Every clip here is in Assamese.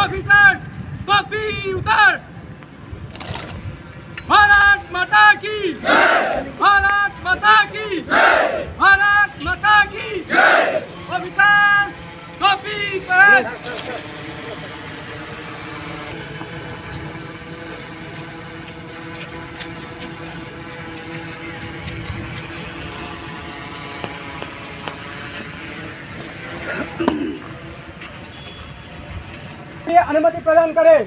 ऑफिसर्स कॉपी उतार। भारत माता की जय, भारत माता की जय, भारत माता की जय। ऑफिसर्स कॉपी पर अनुमति प्रदान करें।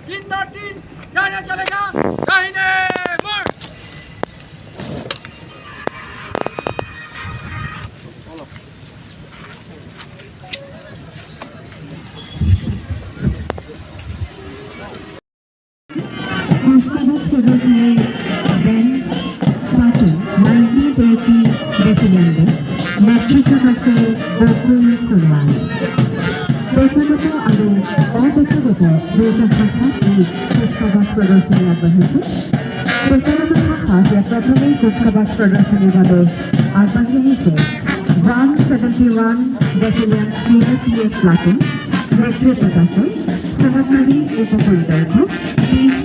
दिन जाने चलेगा दाहिने मुड़। পেশাগত আৰু অপেশাগত দুয়োটা শাখাত এই কুচকাৱাজ প্ৰদৰ্শনী আগবাঢ়িছে। পেশাগত শাখাত ইয়াত প্ৰথমেই কুচকাৱাজ প্ৰদৰ্শনীৰ বাবে আগবাঢ়ি আহিছে 171 বেটেলিয়ন CRPF প্লাটুন। নেতৃত্বত আছে সহকাৰী উপপৰিদৰ্শক PC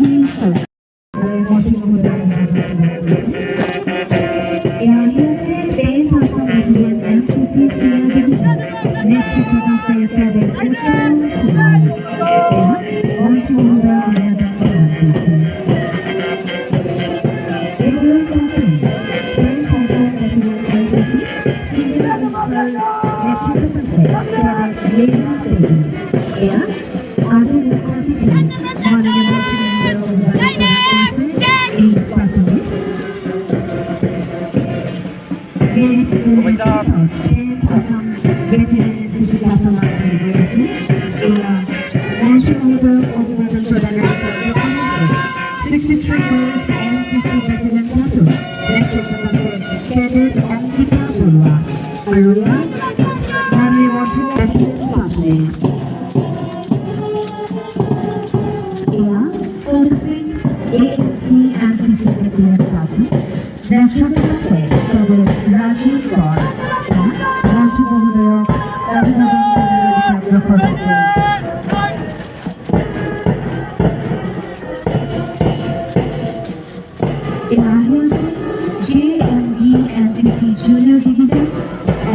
Junior Division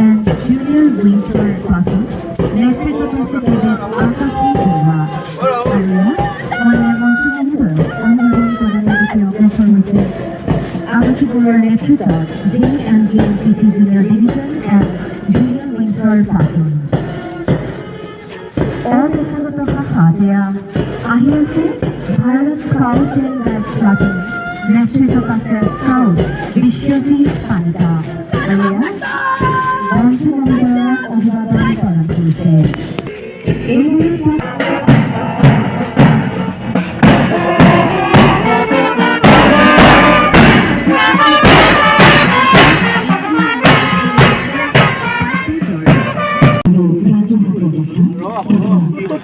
and Junior Winter Platoon, নেতৃত্বত আছে আকাশী বৰুৱা আৰু অনুমোদন প্ৰদানৰ অগ্ৰসৰ হৈছে আকাশী বৰুৱাৰ নেতৃত্বত JMBNCC Junior Division and Junior Winter Platoon। অপেশাগত শাখাত এয়া আহি আছে Bharat scout and guides platoon. নেতৃত্বত আছে স্কাউট বিশ্বজিৎ পাণ্ডা আৰু মঞ্চমণ্ডলক অভিবাদন প্ৰদান কৰিছে।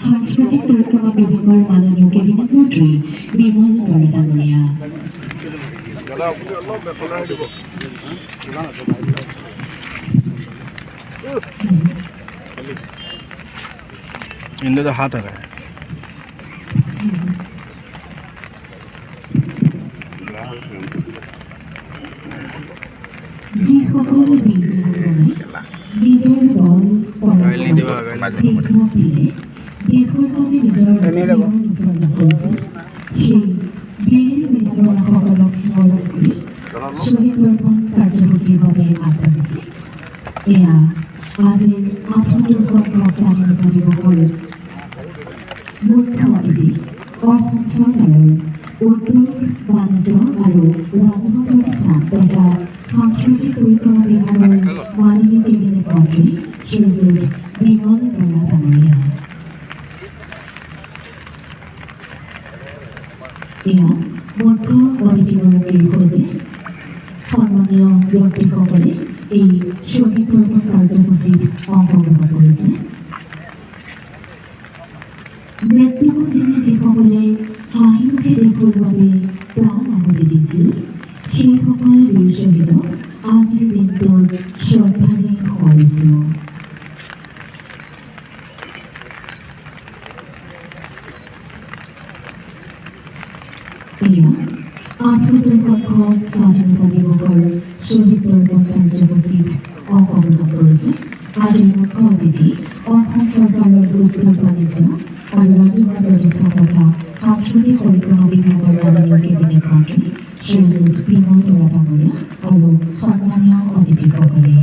সাংস্কৃতিক পৰিক্ৰমা বিভাগৰ মাননীয় কেবিনেট মন্ত্ৰী বিমল বৰা ডাঙৰীয়া। इनमें तो हाथ आ रहा है। কাৰ্যসূচীৰ বাবে আগবাঢ়িছে। এয়া আজিৰ ৭৮তম স্বাধীনতা দিৱসৰ মুখ্য অতিথি অসম চৰকাৰৰ উদ্যোগ বাণিজ্য আৰু ৰাজহুৱা প্ৰতিষ্ঠান তথা সাংস্কৃতিক পৰিক্ৰমা বিভাগৰ মাননীয় কেবিনেট মন্ত্ৰী শ্ৰীযুত বিমল বৰা ডাঙৰীয়া। এয়া মুখ্য অতিথিগৰাকীৰ সৈতে সন্মানীয় ব্যক্তিসকলে এই শ্বহীদ তৰ্পণ কাৰ্যসূচীত অংশগ্ৰহণ কৰিছে। নেতৃত্ব যিসকলে হাঁহি মুখে দেশৰ বাবে প্ৰাণ বীৰ শ্বহীদক আজিৰ দিনটোত শ্ৰদ্ধাৰে সোঁৱৰিছোঁ। এয়া ৭৮তম সংখ্যক স্বাধীনতা দিৱসৰ শ্বহীদ তৰ্পণ কাৰ্যসূচীত অংশগ্ৰহণ কৰিছে আজিৰ মুখ্য অতিথি অসম চৰকাৰৰ উত্তৰ বাণিজ্য আৰু ৰাজহুৱা প্ৰতিষ্ঠান তথা সাংস্কৃতিক পৰিক্ৰমা বিভাগৰ মাননীয় কেবিনেট মন্ত্ৰী শ্ৰীযুত বিমল বৰা ডাঙৰীয়া আৰু সন্মানীয় অতিথিসকলে।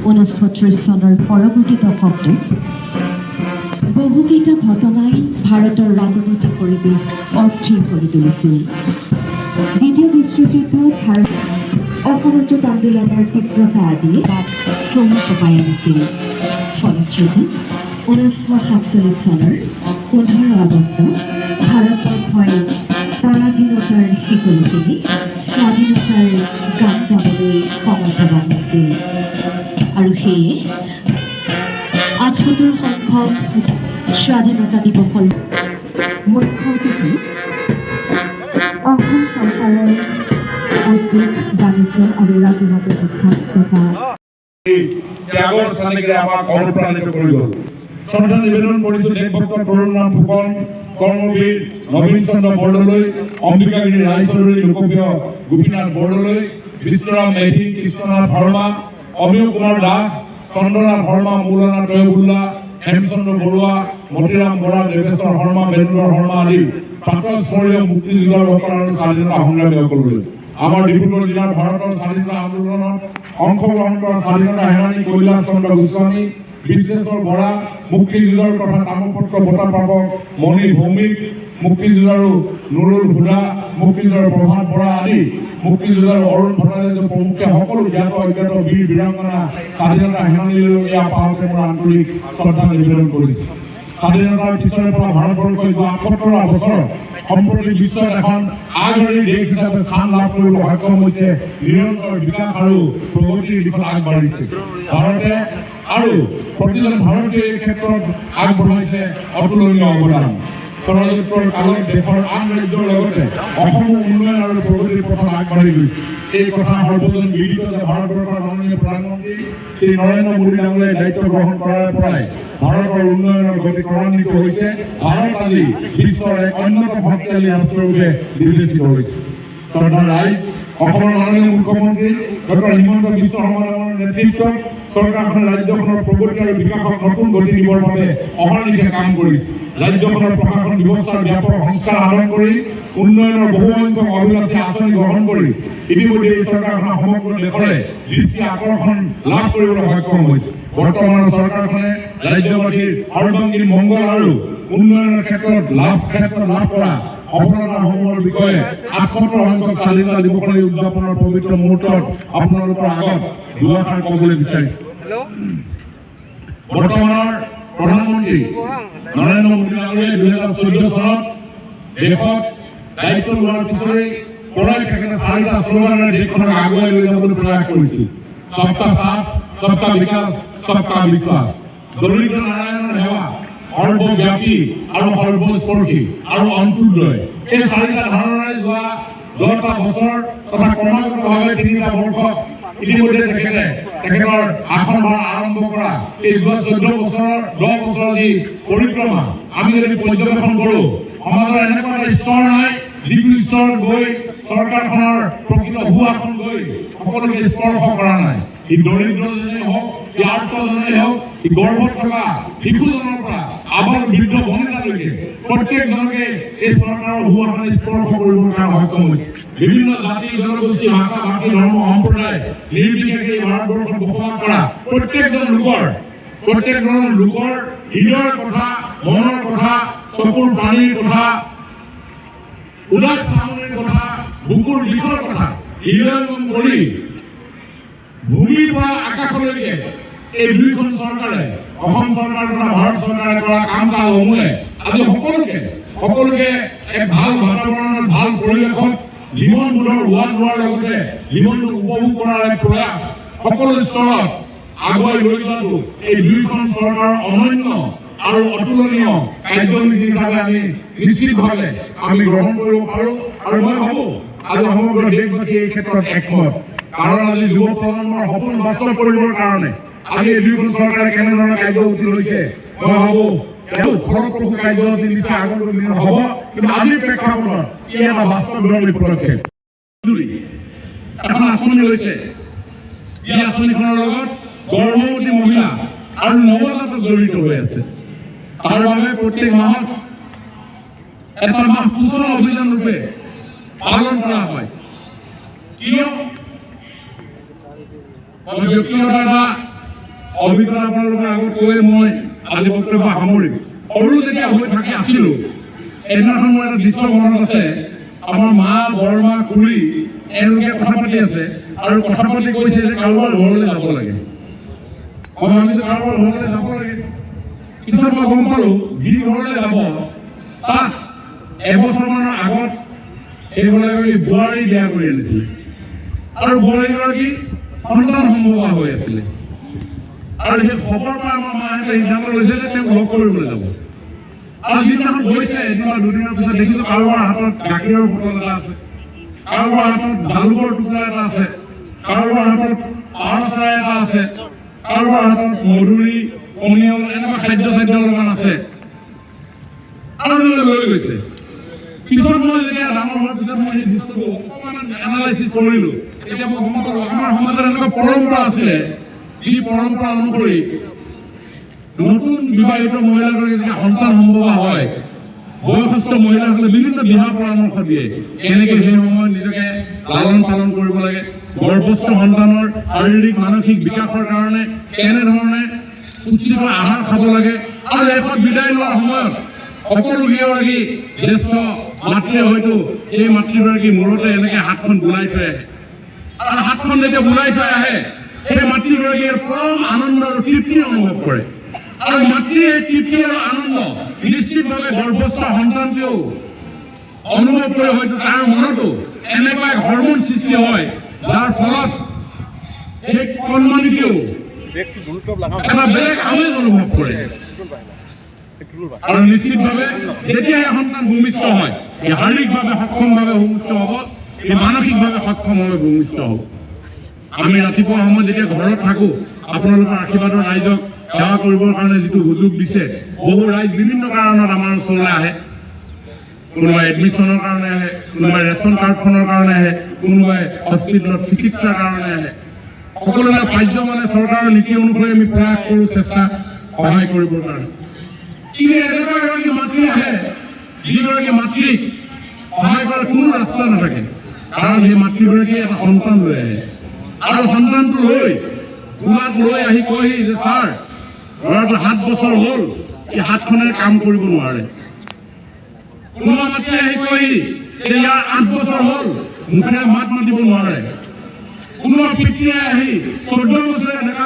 ঊনসত্তৰ চনৰ পৰৱৰ্তী দশকটো বহুকেইটা ঘটনাই ভাৰতৰ ৰাজনৈতিক পৰিৱেশ অস্থিৰ কৰি তুলিছিল। দ্বিতীয় বিশ্বযুদ্ধত ভাৰত অসহযোগ আন্দোলনৰ তীব্ৰতা আদিয়ে তাত চমু চপাই আনিছিল। ফলশ্ৰুতিত 1947 চনৰ 15 আগষ্টত ভাৰতবৰ্ষই পৰাধীনতাৰ শিকলি চিঙি স্বাধীনতাৰ গান গাবলৈ সমৰ্থবান হৈছিল আৰু সেয়ে ৭৮ সংখ্যক স্বাধীনতা দিৱসৰ মুখ্য অতিথি অসম চৰকাৰৰ উদ্যোগ বাণিজ্য আৰু ৰাজহুৱা প্ৰতিষ্ঠান তথা ত্যাগৰ স্থানীকে আমাক অনুপ্ৰাণিত কৰি গ'ল। শ্ৰদ্ধা নিবেদন কৰিছোঁ দেশভক্ত তৰুণৰাম ফুকন, কৰ্মবীৰ নবীন চন্দ্ৰ বৰদলৈ, অম্বিকাগিৰি ৰায়চৌধুৰী, লোকপ্ৰিয় গোপীনাথ বৰদলৈ, বিষ্ণুৰাম মেধি, কৃষ্ণনাথ শৰ্মা, অমিয় কুমাৰ দাস, চন্দ্ৰনাথ শৰ্মা, মৌলানা তয়বুল্লাহ, হেমচন্দ্ৰ বৰুৱা, মতিৰাম বৰা, দেৱেশ্বৰ শৰ্মা, বেণুধৰ শৰ্মা আদি প্ৰাতঃস্মৰণীয় মুক্তিযুঁজাৰুসকল আৰু স্বাধীনতা সংগ্ৰামীসকললৈ। আমাৰ ডিব্ৰুগড় জিলাৰ ভাৰতৰ স্বাধীনতা আন্দোলনত অংশগ্ৰহণ কৰা স্বাধীনতা সেনানী কৈলাশ চন্দ্ৰ গোস্বামী, বিশ্বেশ্বৰ বৰা, মুক্তিযুঁজাৰু তথা তাম্ৰপত্ৰ বঁটা প্ৰাপক মণি ভৌমিক, মুক্তিযুঁজাৰু নুৰুল হুদা, মুক্তিযুঁজাৰু প্ৰভাত বৰা আদি মুক্তিযুঁজাৰু অৰুণ ভট্টাচাৰ্য প্ৰমুখ্যে সকলো জ্ঞাত অজ্ঞাত বীৰ বীৰাংগনা স্বাধীনতা সেনানীলৈ এই আপাহতে মোৰ আন্তৰিক শ্ৰদ্ধা নিবেদন কৰিছোঁ। স্বাধীনতাৰ পিছৰে পৰা ভাৰতবৰ্ষই যোৱা ৭৮ বছৰত সম্প্ৰতি বিশ্বত এখন আগশাৰীৰ দেশ হিচাপে স্থান লাভ কৰিবলৈ সক্ষম হৈছে, নিৰন্তৰ বিকাশ আৰু প্ৰগতিৰ দিশত আগবাঢ়িছে। ভাৰতে আৰু প্ৰতিজন ভাৰতীয় এই ক্ষেত্ৰত আগবঢ়াইছে অতুলনীয় অৱদান। স্বৰাজোত্তৰ কালত দেশৰ আন ৰাজ্যৰ লগতে অসমো উন্নয়ন আৰু প্ৰগতিৰ পথত আগবাঢ়ি গৈছে। এই কথা সৰ্বজন বিদিত যে ভাৰতবৰ্ষৰ মাননীয় প্ৰধানমন্ত্ৰী শ্ৰী নৰেন্দ্ৰ মোদী ডাঙৰীয়াই দায়িত্ব গ্ৰহণ কৰাৰ পৰাই ভাৰতৰ উন্নয়নৰ গতি ত্বৰান্বিত হৈছে। ভাৰত আজি বিশ্বৰ এক অন্যতম শক্তিশালী ৰাষ্ট্ৰৰূপে বিবেচিত হৈছে। শ্ৰদ্ধাৰ ৰাইজ, অসমৰ মাননীয় মুখ্যমন্ত্ৰী ডক্টৰ হিমন্ত বিশ্ব শৰ্মা ডাঙৰীয়াৰ নেতৃত্বত চৰকাৰখনে ৰাজ্যখনৰ প্ৰগতি আৰু বিকাশক নতুন গতি দিবৰ বাবে অহৰ্নিশে কাম কৰিছে। ৰাজ্যখনৰ প্ৰশাসন ব্যৱস্থাৰ ব্যাপক সংস্কাৰ সাধন কৰি উন্নয়নৰ বহুসংখ্যক অভিলাষী আঁচনি গ্ৰহণ কৰি ইতিমধ্যে এই চৰকাৰখনে সমগ্ৰ দেশৰে দৃষ্টি আকৰ্ষণ লাভ কৰিবলৈ সক্ষম হৈছে। বৰ্তমানৰ চৰকাৰখনে ৰাজ্যবাসীৰ সৰ্বাংগীন মংগল আৰু উন্নয়নৰ ক্ষেত্ৰত লাভ কৰা সফলতাসমূহৰ বিষয়ে ৭৮ সংখ্যক স্বাধীনতা দিৱসৰ এই উদযাপনৰ পবিত্ৰ মুহূৰ্তত আপোনালোকৰ আগত দুআষাৰ ক'বলৈ বিচাৰিছোঁ। বৰ্তমানৰ প্ৰধানমন্ত্ৰী নৰেন্দ্ৰ মোদী ডাঙৰীয়াই ২০১৪ চনত দেশত দায়িত্ব লোৱাৰ পিছৰে পৰাই তেখেতে ৪টা শ্লোগানেৰে দেশখনক আগুৱাই লৈ যাবলৈ প্ৰয়াস কৰিছিল। সবকা সাথ, সবকা বিকাশ, সবকা বিশ্বাস। দৰিদ্ৰ নাৰায়ণৰ সেৱা, সৰ্বব্যাপী আৰু সৰ্বস্পৰ্শী আৰু অন্ত্যোদয়, এই ৪টা ধাৰণাৰে যোৱা 10টা বছৰ তথা ক্ৰমাগতভাৱে 3টা বৰ্ষ ইতিমধ্যে তেখেতৰ আসনভাৰ আৰম্ভ কৰা এই যোৱা 10 বছৰৰ যি পৰিক্ৰমা আমি যদি পৰ্যবেক্ষণ কৰোঁ, সমাজৰ এনেকুৱা এটা স্তৰ নাই যিটো স্তৰত গৈ চৰকাৰখনৰ প্ৰকৃত সুশাসন গৈ সকলোকে স্পৰ্শ কৰা নাই। ই দৰিদ্ৰজনেই হওক, ই আৰ্তজনেই হওক, ই গৰ্ভত থকা শিশুজনৰ পৰা আবাল বৃদ্ধ বনিতালৈকে প্ৰত্যেকজনকে এই চৰকাৰৰ সুশাসনে স্পৰ্শ কৰিবৰ কাৰণে সক্ষম হৈছে। বিভিন্ন জাতি জনগোষ্ঠী ভাষা ভাষী ধৰ্ম সম্প্ৰদায় নিৰ্বিশেষে এই ভাৰতবৰ্ষত বসবাস কৰা প্ৰত্যেকজন লোকৰ হৃদয়ৰ কথা, মনৰ কথা, চকুৰ পানীৰ কথা, উদাস চাহনিৰ কথা, বুকুৰ বিষৰ কথা হৃদয়ঙ্গম কৰি ভূমিৰ পৰা আকাশলৈকে এই দুইখন চৰকাৰে, অসম চৰকাৰ তথা ভাৰত চৰকাৰে কৰা কাম কাজসমূহে আজি সকলোকে এক ভাল বাতাবৰণত, ভাল পৰিৱেশত জীৱনবোধৰ সোৱাদ লোৱাৰ লগতে জীৱনটোক উপভোগ কৰাৰ এক প্ৰয়াস সকলো স্তৰত আগুৱাই লৈ যোৱাটো এই দুইখন চৰকাৰৰ অনন্য আৰু অতুলনীয় কাৰ্যসূচী হিচাপে আমি নিশ্চিতভাৱে আমি গ্ৰহণ কৰিব পাৰোঁ। আৰু মই ভাবোঁ আজি সমগ্ৰ দেশবাসী এই ক্ষেত্ৰত একমত। কাৰণ আজি যুৱ প্ৰজন্মৰ সপোন বাস্তৱ কৰিবৰ কাৰণে আজি এই দুইখন চৰকাৰে কেনেধৰণৰ কাৰ্যসূচী লৈছে, মই ভাবোঁ ফলপ্ৰসূ কাৰ্যসূচী নিশ্চয় আগন্তুক দিনত হ'ব। কিন্তু আজিৰ প্ৰেক্ষাপটত ই এটা বাস্তৱধৰ্মী পদক্ষেপ। এখন আঁচনি লৈছে, যি আঁচনিখনৰ লগত গৰ্ভৱতী মহিলা আৰু নৱজাতক জড়িত হৈ আছে। তাৰ বাবে প্ৰত্যেক মাহত এটা মাহ পোষণ অভিযান ৰূপে পালন কৰা হয়। কিয়? মই ব্যক্তিগত এটা অভিজ্ঞতা আপোনালোকৰ আগত কৈ মই আজি বক্তব্য সামৰিম। সৰু যেতিয়া হৈ থাকি আছিলোঁ, এদিনাখন মোৰ এটা দৃশ্য মনত আছে। আমাৰ মা, বৰমা, খুৰী এওঁলোকে কথা পাতি আছে আৰু কথা পাতি কৈছে যে কাৰোবাৰ ঘৰলৈ যাব লাগে। মই ভাবিছোঁ কাৰোবাৰ ঘৰলৈ যাব লাগে। পিছত মই গম পালোঁ যি ঘৰলৈ যাব তাত এবছৰমানৰ আগত এইবিলাকে বোৱাৰী বিয়া কৰি আনিছিলে আৰু বোৱাৰীগৰাকী সন্তান সম্ভৱা হৈ আছিলে। আৰু সেই খবৰ পৰা আমাৰ মাহঁতে সিদ্ধান্ত লৈছে যে তেওঁক লগ কৰিবলৈ যাব। আৰু যিদিনাখন গৈছে, এদিন বা দুদিনৰ পিছত দেখিছোঁ কাৰোবাৰ হাতত গাখীৰৰ বটল এটা আছে, কাৰোবাৰ হাতত জালুকৰ টুকুৰা এটা আছে, কাৰোবাৰ হাতত পাৰ চৰাই এটা আছে, কাৰোবাৰ হাতত মধুৰি, পনিয়ল এনেকুৱা খাদ্য অলপমান আছে আৰু লৈ গৈছে। পিছত মই যেতিয়া ডাঙৰ হোৱাৰ পিছত মই এই দৃশ্যটো অকণমান এনালাইচিছ কৰিলোঁ, তেতিয়া মই গম পালোঁ আমাৰ সমাজত এনেকুৱা পৰম্পৰা আছিলে, যি পৰম্পৰা অনুসৰি নতুন বিবাহিত মহিলাগৰাকী যেতিয়া সন্তান সম্ভৱা হয়, বয়সস্থ মহিলাসকলে বিভিন্ন দিহা পৰামৰ্শ দিয়ে কেনেকৈ সেই সময়ত নিজকে লালন পালন কৰিব লাগে, গৰ্ভস্থ সন্তানৰ শাৰীৰিক মানসিক বিকাশৰ কাৰণে কেনেধৰণে পুষ্টিকৰ আহাৰ খাব লাগে। আৰু শেষত বিদায় লোৱাৰ সময়ত সকলো গৃহগৰাকী জ্যেষ্ঠ মাতৃয়ে হয়তো এই মাতৃগৰাকীৰ মূৰতে এনেকৈ হাতখন বুলাই থৈ আহে। আৰু হাতখন যেতিয়া বুলাই থৈ আহে, সেই মাতৃগৰাকীয়ে পৰম আনন্দ আৰু তৃপ্তি অনুভৱ কৰে। আৰু মাতৃৰ এই তৃপ্তি আৰু আনন্দ নিশ্চিতভাৱে গৰ্ভস্থ সন্তানটোৱেও অনুভৱ কৰে। হয়তো তাৰ মনতো এনেকুৱা এক হৰমন সৃষ্টি হয়, যাৰ ফলত সেই কণমানিকেও এটা বেলেগ আমেজ অনুভৱ কৰে। আৰু নিশ্চিতভাৱে যেতিয়া এই সন্তান ভূমিষ্ঠ হয়, এই শাৰীৰিকভাৱে সক্ষমভাৱে ভূমিষ্ঠ হ'ব, এই মানসিকভাৱে সক্ষমভাৱে ভূমিষ্ঠ হ'ব। আমি ৰাতিপুৱা সময়ত যেতিয়া ঘৰত থাকোঁ, আপোনালোকৰ আশীৰ্বাদৰ ৰাইজক সেৱা কৰিবৰ কাৰণে যিটো সুযোগ দিছে, বহু ৰাইজ বিভিন্ন কাৰণত আমাৰ ওচৰলৈ আহে। কোনোবাই এডমিশ্যনৰ কাৰণে আহে, কোনোবাই ৰেচন কাৰ্ডখনৰ কাৰণে আহে, কোনোবাই হস্পিটেলত চিকিৎসাৰ কাৰণে আহে। সকলোৰে পাৰ্য মানে চৰকাৰৰ নীতি অনুসৰি আমি প্ৰয়াস কৰোঁ, চেষ্টা সহায় কৰিবৰ কাৰণে। কিন্তু এনেকুৱা এগৰাকী মাতৃ আহে যিগৰাকী মাতৃক সহায় কৰাৰ কোনো ৰাস্তা নাথাকে, কাৰণ সেই মাতৃগৰাকীয়ে এটা সন্তান লৈ আহে আৰু সন্তানটো লৈ কোলাত লৈ আহি কয়হি যে ছাৰ ল'ৰাটো 7 বছৰ হ'ল, এই হাতখনেৰে কাম কৰিব নোৱাৰে। কোনোবা মাতৃয়ে আহি কয়হি যে ইয়াৰ 8 বছৰ হ'ল, মুখেৰে মাত মাতিব নোৱাৰে। কোনোবা পিতৃয়ে আহি 14 বছৰীয়া ডেকা